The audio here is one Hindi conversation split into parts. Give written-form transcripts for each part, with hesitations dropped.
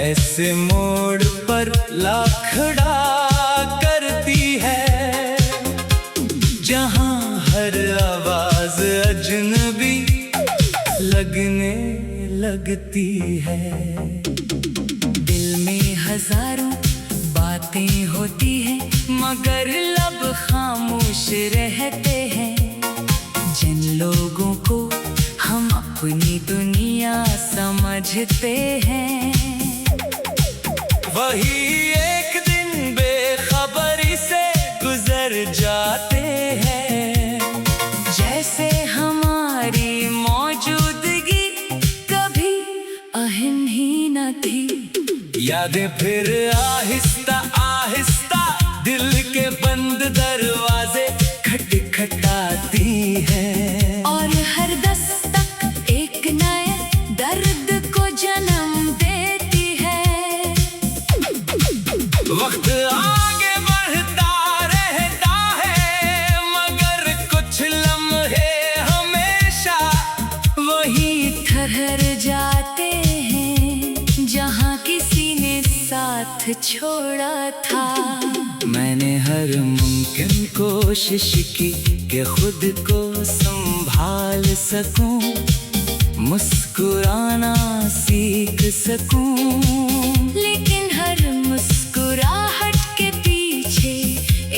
ऐसे मोड़ पर ला खड़ा करती है, जहां हर आवाज अजनबी लगने लगती है। दिल में हजारों बातें होती हैं, मगर लब खामोश रहते हैं। जिन लोगों को हम अपनी दुनिया समझते हैं, वही एक दिन बेखबरी से गुजर जाते हैं। जैसे हमारी मौजूदगी कभी अहम ही न थी। यादें फिर आहिस्ता आहिस्ता दिल के बंद दरवाजे खटखटाती हैं, और हर दस्तक एक नए दर्द को जन्म देती है। वक्त आगे बढ़ता रहता है, मगर कुछ लम्हे हमेशा वहीं ठहर जाते हैं, जहां किसी ने साथ छोड़ा था। मैंने हर मुमकिन कोशिश की कि खुद को संभाल सकूं, मुस्कुराना सीख सकूं। लेकिन हर मुस्कुराहट के पीछे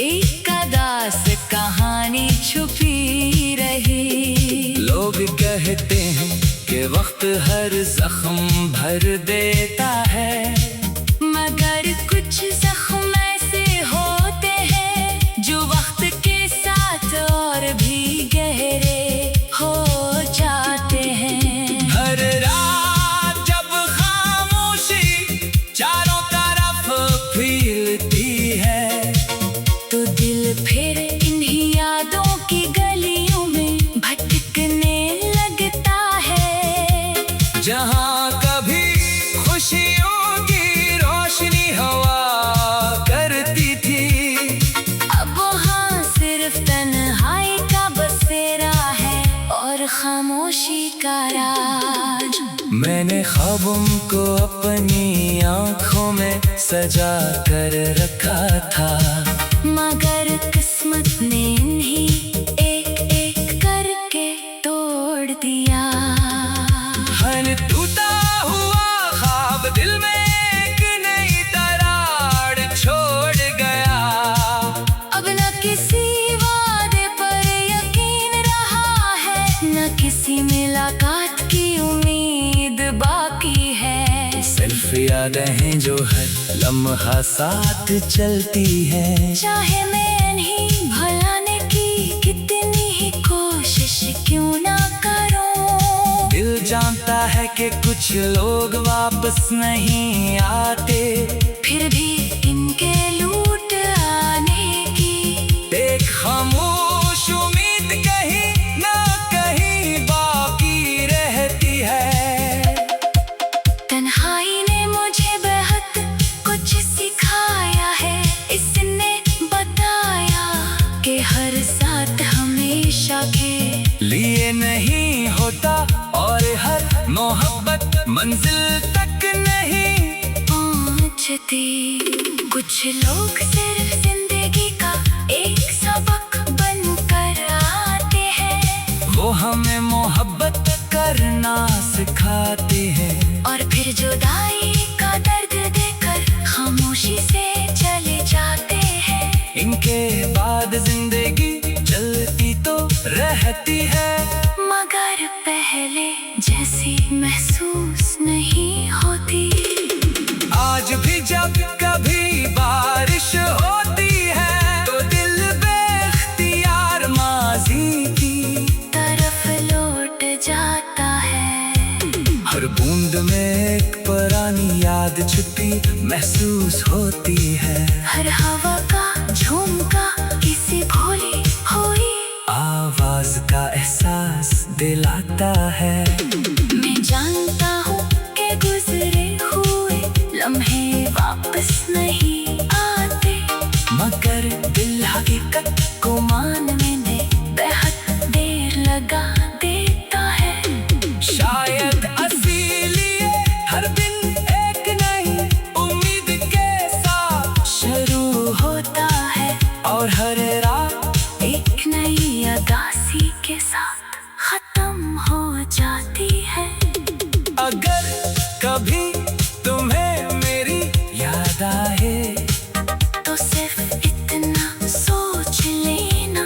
एक उदास कहानी छुपी रही। लोग कहते हैं कि वक्त हर जख्म भर देता है, मगर कुछ जख्म ऐसे होते हैं जो वक्त के साथ और भी गहरे हो जाते हैं। हर रात जब खामोशी चारों तरफ फैलती है, तो दिल फिर इन्हीं यादों की गलियों में भटकने लगता है। जहां कभी खुशियों की रोशनी हवा करती थी, अब वहाँ सिर्फ तन्हाई का बसेरा है और खामोशी का राज। मैंने ख्वाबों को अपनी आंखों में सजा कर रखा था, मगर किस्मत ने इन्हीं एक एक करके तोड़ दिया। हर टूटा हुआ ख्वाब दिल में एक नई दरार छोड़ गया। अब न किसी वादे पर यकीन रहा है, न किसी मुलाकात की उम्मीद बाकी है। सिर्फ यादें हैं जो हर लम्हा साथ चलती है। चाहे मैं नहीं भुलाने की कितनी ही कोशिश क्यों ना करूं, दिल जानता है कि कुछ लोग वापस नहीं आते, फिर भी इनके लूट आने की एक खामोश उम्मीद कहीं ना कहीं बाकी रहती है। तन्हाई ने मुझे बेहद कुछ सिखाया है। इसने बताया कि हर साथ हमेशा के लिए नहीं होता, और हर मोहब्बत मंजिल तक नहीं पहुंचती। कुछ लोग सिर्फ जिंदगी का एक सबक बनकर आते हैं, वो हमें मोहब्बत करना सिखाते हैं, और फिर जुदाई का दर्द देकर खामोशी से चले जाते हैं। इनके बाद जिंदगी चलती तो रहती है, मगर पहले जैसी महसूस नहीं होती। आज भी जब कभी बारिश होती है, तो दिल बेख्तियार माजी की तरफ लौट जाता है। हर बूंद में एक पुरानी याद छुपी महसूस होती है। हर हवा का झोंका किसी भोली हुई आवाज का एहसास दिलाता है। मैं जानता हूँ कि गुजरे हुए लम्हे वापस नहीं आते, मगर दिल हकीकत को मानने में बेहद देर लगा देता है। शायद इसीलिए हर दिन एक नई कभी तुम्हें मेरी याद आए तो सिर्फ इतना सोच लेना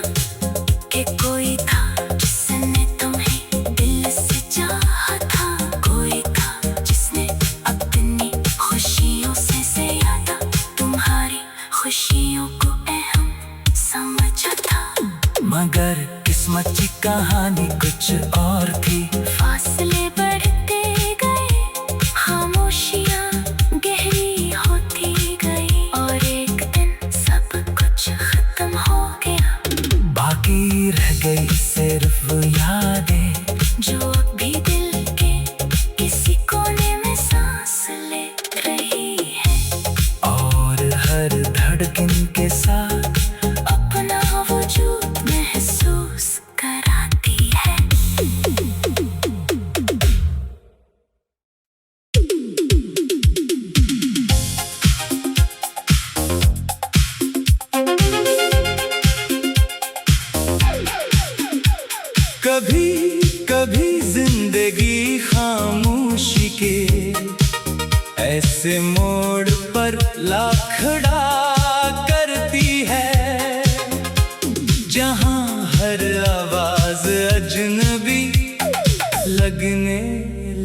कि कोई था जिसने तुम्हें दिल से चाहा था, कोई था जिसने अपनी खुशियों से ज्यादा तुम्हारी खुशियों को अहम समझा था। मगर किस्मत की कहानी कुछ और थी। फासले बढ़ते गए, खामोशियां गहरी होती गई और एक दिन सब कुछ खत्म हो गया। बाकी रह गई सिर्फ यादें जो अभी दिल के किसी कोने में सांस ले रही है और हर धड़कन के साथ अपना वजूद महसूस कराती है। कभी कभी जिंदगी खामोशी के ऐसे मोड़ पर ला खड़ा करती है, जहां हर आवाज अजनबी लगने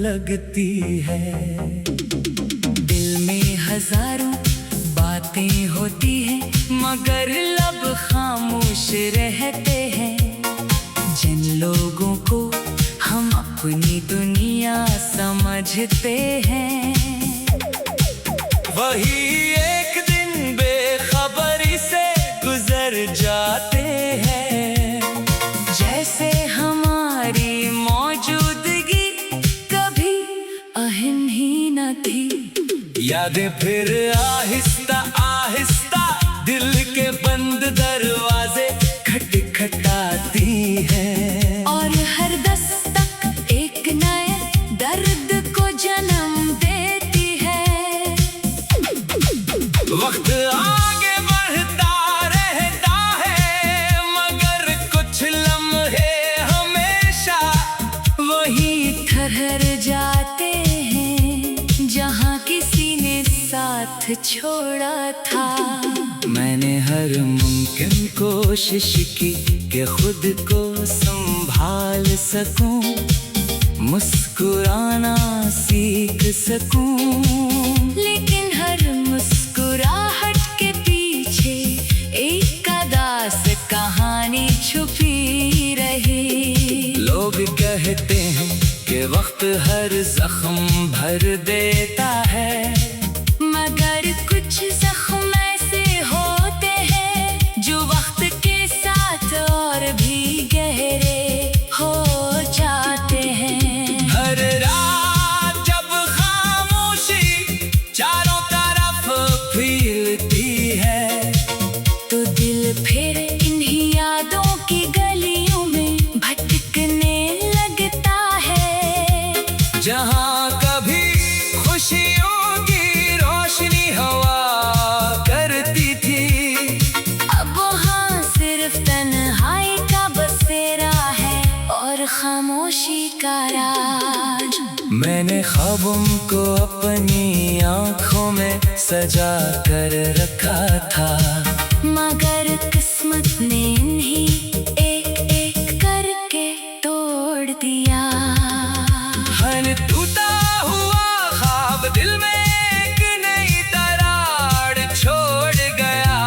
लगती है। दिल में हजारों बातें होती हैं मगर लब खामोश रहते हैं। जिन लोगों को हम अपनी दुनिया समझते हैं, वही एक दिन बेखबरी से गुजर जाते हैं। जैसे हमारी मौजूदगी कभी अहम ही न थी। यादें फिर आहिस्ता आहिस्ता दिल के बंद दरवाजे खटखटाती है और हर दस्तक एक नए दर्द को जन्म देती है। वक्त आगे बढ़ता रहता है मगर कुछ लम्हे हमेशा वही ठहर जाते हैं जहाँ किसी ने साथ छोड़ा था। मैंने हर मुमकिन कोशिश की कि खुद को संभाल सकूं, मुस्कुराना सीख सकूं। लेकिन हर मुस्कुराहट के पीछे एक उदास कहानी छुपी रही। लोग कहते हैं कि वक्त हर जख्म भर देता है, मगर कुछ जख्म ऐसे होते हैं जो वक्त के साथ और भी गहरे हो जाते हैं। हर रात जब खामोशी चारों तरफ फैलती है तो दिल फिर इन्हीं यादों की गलियों में भटकने लगता है। जहाँ कभी खुशियों की रोशनी हवा करती थी, अब वहाँ सिर्फ तन्हाई का बसेरा है और खामोशी का राज। मैंने ख्वाबों को अपनी आँखों में सजा कर रखा था, मगर किस्मत ने इन्हीं एक एक करके तोड़ दिया। हर टूटा हुआ ख्वाब दिल में एक नई दरार छोड़ गया।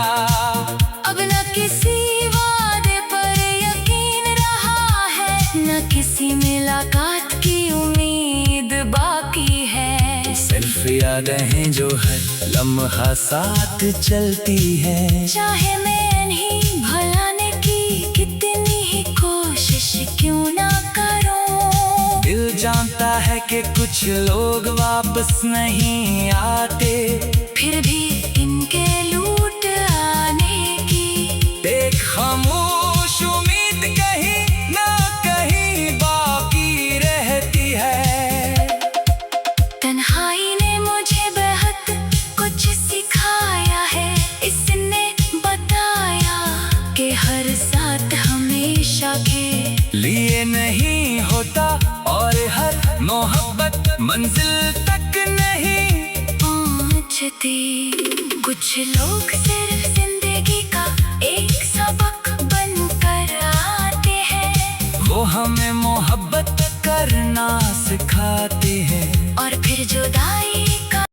अब न किसी वादे पर यकीन रहा है, न किसी मुलाकात की उम्मीद बाकी है। सिर्फ यादें हैं जो हर लम्हा साथ चलती है। चाहे मैं नहीं भुलाने की कितनी ही कोशिश क्यों ना करूं, दिल जानता है कि कुछ लोग वापस नहीं आते, फिर भी इनके लूट आने की देख खामोश उम्मीद कहीं ना कहीं बाकी रहती है। तन्हाई ने मुझे बहुत कुछ सिखाया है। इसने बताया कि हर साथ हमेशा के लिए नहीं होता और हर मोहब्बत मंजिल तक नहीं पहुंचती। कुछ लोग सिर्फ जिंदगी का एक सबक बनकर आते हैं, वो हमें मोहब्बत करना सिखाते हैं। और फिर जुदाई